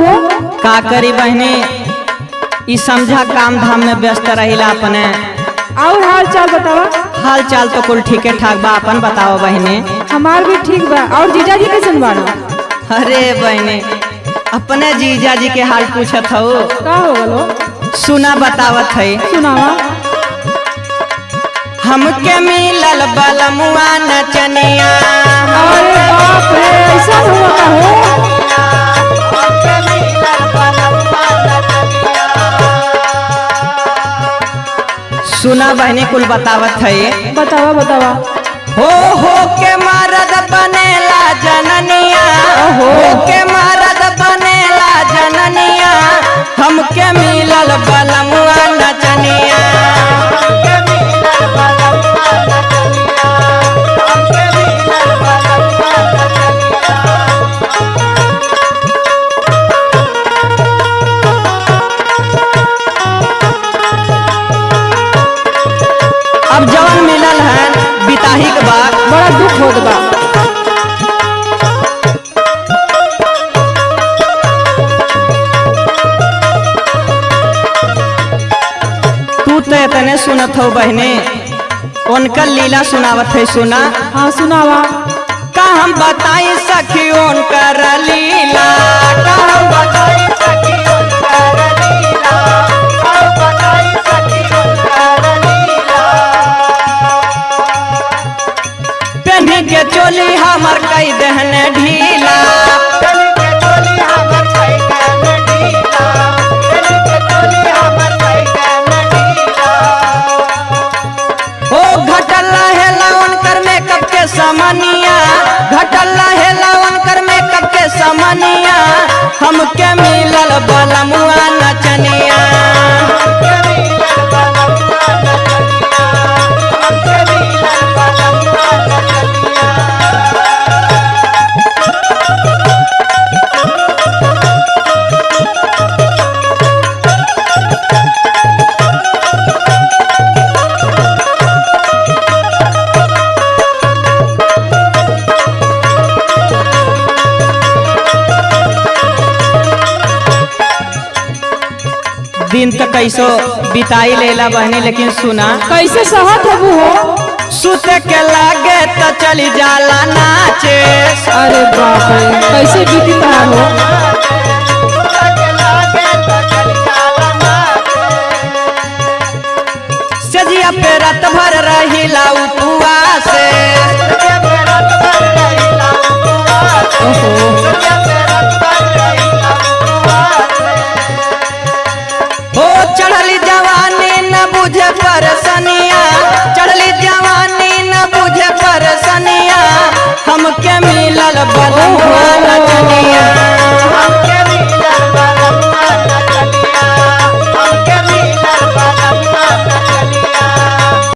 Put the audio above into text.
हो? का करी बहनी, ई समझा काम धाम में व्यस्त रहिला अपने। और हाल चाल बतावा। हाल चाल तो कुल ठीके ठाक बा, अपन बताओ बहनी। हमार भी ठीक बा। और जीजा जी कैसन बाड़ा? अरे बहनी, अपने जीजा जी के हाल पूछत हो। का हो गलो? सुना बतावत है। सुनावा। हमके मिलल बलमुआ नचनिया। अरे बाप रे, ऐसा हुआ का हो? सुना बहनी, कुल बतावत है। बतावा बतावा। हो के मरद बनेला जननिया, हो के मरद बनेला जननिया, हमके मिलल बलमुआ नचनिया। अब जवन मिलल है बिताही के बाद बड़ा दुख होत बा। तू तो इतने सुनत हो बहने, उनका लीला सुनावत है। सुना। हाँ सुनावा। का हम बताई सखी उनकर लीला, का हम बताई सखी उनकर लीला, का हम बताई सखी उनकर लीला। पेन्ही के चोली हमर कई दहन ढीला, पेन्ही के चोली हमर कई दहन ढीला, पेन्ही के चोली हमर कई दहन ढीला। ओ घटल है लवन कर मेकअप के समनिया, घटल है लवन कर मेकअप के समनिया, हमके मिलल बलमुआ नचनिया। दिन तो कैसो बिताई लेला बहनी, लेकिन सुना। कैसे सहत हबू हो? सुत के लागे तो चली जाला नाचे। अरे बाप रे, कैसे बीती तहार हो? सजिया पे रात भर रहिला उपवास। ओहो।